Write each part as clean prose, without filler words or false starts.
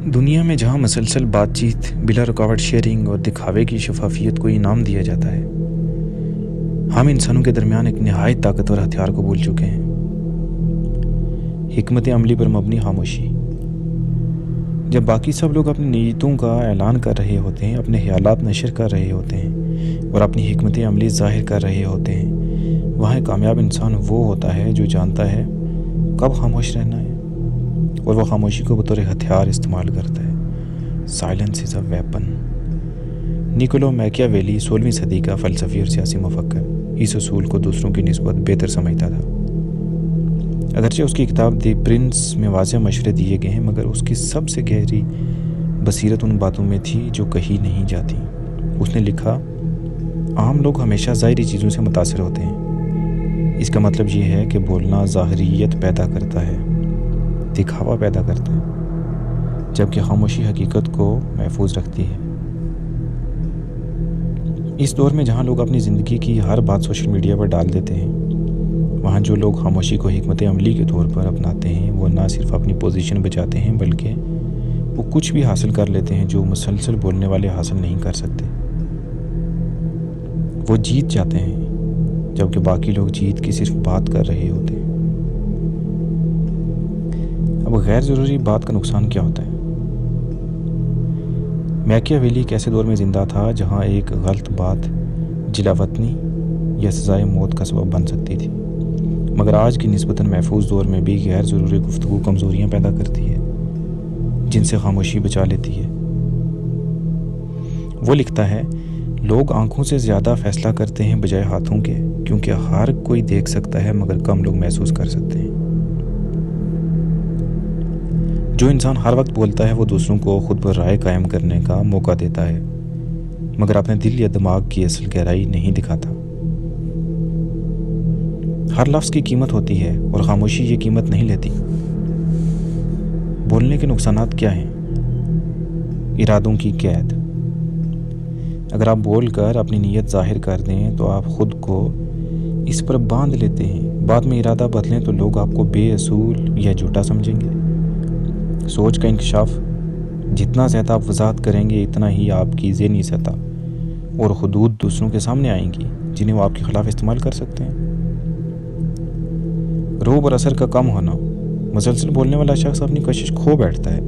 دنیا میں جہاں مسلسل بات چیت، بلا رکاوٹ شیئرنگ اور دکھاوے کی شفافیت کو انعام دیا جاتا ہے، ہم انسانوں کے درمیان ایک نہایت طاقتور ہتھیار کو بھول چکے ہیں: حکمت عملی پر مبنی خاموشی۔ جب باقی سب لوگ اپنی نیتوں کا اعلان کر رہے ہوتے ہیں، اپنے خیالات نشر کر رہے ہوتے ہیں اور اپنی حکمت عملی ظاہر کر رہے ہوتے ہیں، وہاں ایک کامیاب انسان وہ ہوتا ہے جو جانتا ہے کب خاموش رہنا ہے، اور وہ خاموشی کو بطور ہتھیار استعمال کرتا ہے۔ Silence is a weapon. نیکولو میکیاویلی 16ویں صدی کا فلسفی اور سیاسی مفکر اس اصول کو دوسروں کی نسبت بہتر سمجھتا تھا۔ اگرچہ اس کی کتاب دی پرنس میں واضح مشورے دیے گئے ہیں، مگر اس کی سب سے گہری بصیرت ان باتوں میں تھی جو کہی نہیں جاتی۔ اس نے لکھا، عام لوگ ہمیشہ ظاہری چیزوں سے متاثر ہوتے ہیں۔ اس کا مطلب یہ ہے کہ بولنا ظاہریت پیدا کرتا ہے، دکھاوا پیدا کرتا ہے، جبکہ خاموشی حقیقت کو محفوظ رکھتی ہے۔ اس دور میں جہاں لوگ اپنی زندگی کی ہر بات سوشل میڈیا پر ڈال دیتے ہیں، وہاں جو لوگ خاموشی کو حکمت عملی کے طور پر اپناتے ہیں، وہ نہ صرف اپنی پوزیشن بچاتے ہیں بلکہ وہ کچھ بھی حاصل کر لیتے ہیں جو مسلسل بولنے والے حاصل نہیں کر سکتے۔ وہ جیت جاتے ہیں، جبکہ باقی لوگ جیت کی صرف بات کر رہے ہوتے ہیں۔ اب غیر ضروری بات کا نقصان کیا ہوتا ہے؟ میکیاویلی ایک ایسے دور میں زندہ تھا جہاں ایک غلط بات جلاوطنی یا سزائے موت کا سبب بن سکتی تھی، مگر آج کی نسبتاً محفوظ دور میں بھی غیر ضروری گفتگو کمزوریاں پیدا کرتی ہے جن سے خاموشی بچا لیتی ہے۔ وہ لکھتا ہے، لوگ آنکھوں سے زیادہ فیصلہ کرتے ہیں بجائے ہاتھوں کے، کیونکہ ہر کوئی دیکھ سکتا ہے مگر کم لوگ محسوس کر سکتے ہیں۔ جو انسان ہر وقت بولتا ہے وہ دوسروں کو خود پر رائے قائم کرنے کا موقع دیتا ہے، مگر اپنے دل یا دماغ کی اصل گہرائی نہیں دکھاتا۔ ہر لفظ کی قیمت ہوتی ہے اور خاموشی یہ قیمت نہیں لیتی۔ بولنے کے نقصانات کیا ہیں؟ ارادوں کی قید۔ اگر آپ بول کر اپنی نیت ظاہر کر دیں تو آپ خود کو اس پر باندھ لیتے ہیں۔ بعد میں ارادہ بدلیں تو لوگ آپ کو بے اصول یا جھوٹا سمجھیں گے۔ سوچ کا انکشاف۔ جتنا زیادہ آپ وضاحت کریں گے، اتنا ہی آپ کی ذہنی سطح اور حدود دوسروں کے سامنے آئیں گی جنہیں وہ آپ کے خلاف استعمال کر سکتے ہیں۔ روب اور اثر کا کم ہونا۔ مسلسل بولنے والا شخص اپنی کشش کھو بیٹھتا ہے۔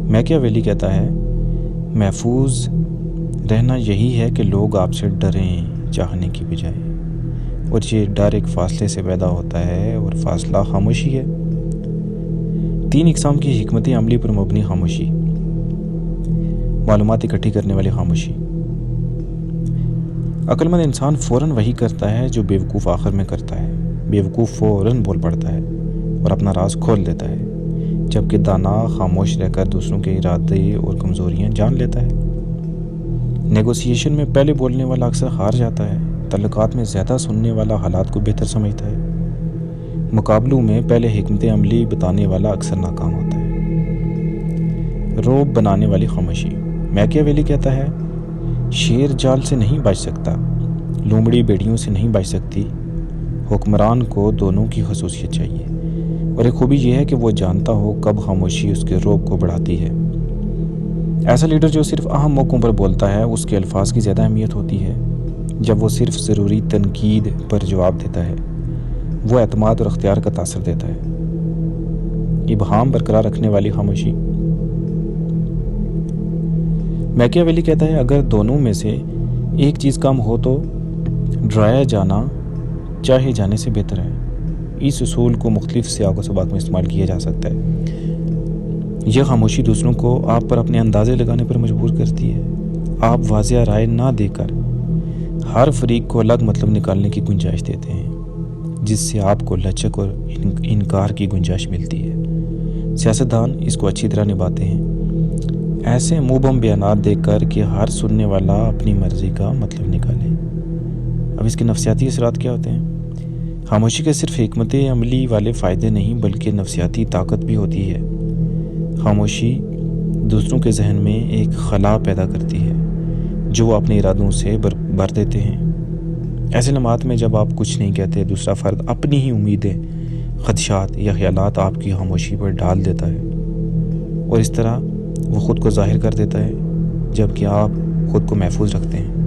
میکیاویلی کہتا ہے، محفوظ رہنا یہی ہے کہ لوگ آپ سے ڈریں چاہنے کی بجائے، اور یہ ڈر ایک فاصلے سے پیدا ہوتا ہے اور فاصلہ خاموشی ہے۔ 3 اقسام کی حکمت عملی پر مبنی خاموشی۔ معلومات اکٹھی کرنے والی خاموشی۔ عقل مند انسان فوراً وہی کرتا ہے جو بیوقوف آخر میں کرتا ہے۔ بیوقوف فوراً بول پڑتا ہے اور اپنا راز کھول دیتا ہے، جبکہ دانا خاموش رہ کر دوسروں کے ارادے اور کمزوریاں جان لیتا ہے۔ نیگوسیشن میں پہلے بولنے والا اکثر ہار جاتا ہے۔ تعلقات میں زیادہ سننے والا حالات کو بہتر سمجھتا ہے۔ مقابلوں میں پہلے حکمت عملی بتانے والا اکثر ناکام ہوتا ہے۔ روب بنانے والی خاموشی۔ میکیاویلی کہتا ہے، شیر جال سے نہیں بچ سکتا، لومڑی بیڑیوں سے نہیں بچ سکتی۔ حکمران کو دونوں کی خصوصیت چاہیے، اور ایک خوبی یہ ہے کہ وہ جانتا ہو کب خاموشی اس کے روب کو بڑھاتی ہے۔ ایسا لیڈر جو صرف اہم موقعوں پر بولتا ہے، اس کے الفاظ کی زیادہ اہمیت ہوتی ہے۔ جب وہ صرف ضروری تنقید پر جواب دیتا ہے، وہ اعتماد اور اختیار کا تاثر دیتا ہے۔ ابہام برقرار رکھنے والی خاموشی۔ میکیاویلی کہتا ہے، اگر دونوں میں سے ایک چیز کم ہو تو ڈرایا جانا چاہے جانے سے بہتر ہے۔ اس اصول کو مختلف سیاق و سباق میں استعمال کیا جا سکتا ہے۔ یہ خاموشی دوسروں کو آپ پر اپنے اندازے لگانے پر مجبور کرتی ہے۔ آپ واضح رائے نہ دے کر ہر فریق کو الگ مطلب نکالنے کی گنجائش دیتے ہیں، جس سے آپ کو لچک اور انکار کی گنجائش ملتی ہے۔ سیاستدان اس کو اچھی طرح نبھاتے ہیں، ایسے منہ بم بیانات دے کر کہ ہر سننے والا اپنی مرضی کا مطلب نکالے۔ اب اس کے نفسیاتی اثرات کیا ہوتے ہیں؟ خاموشی کے صرف حکمت عملی والے فائدے نہیں بلکہ نفسیاتی طاقت بھی ہوتی ہے۔ خاموشی دوسروں کے ذہن میں ایک خلا پیدا کرتی ہے جو وہ اپنے ارادوں سے بھر دیتے ہیں۔ ایسے لمحات میں جب آپ کچھ نہیں کہتے، دوسرا فرد اپنی ہی امیدیں، خدشات یا خیالات آپ کی خاموشی پر ڈال دیتا ہے، اور اس طرح وہ خود کو ظاہر کر دیتا ہے جبکہ آپ خود کو محفوظ رکھتے ہیں۔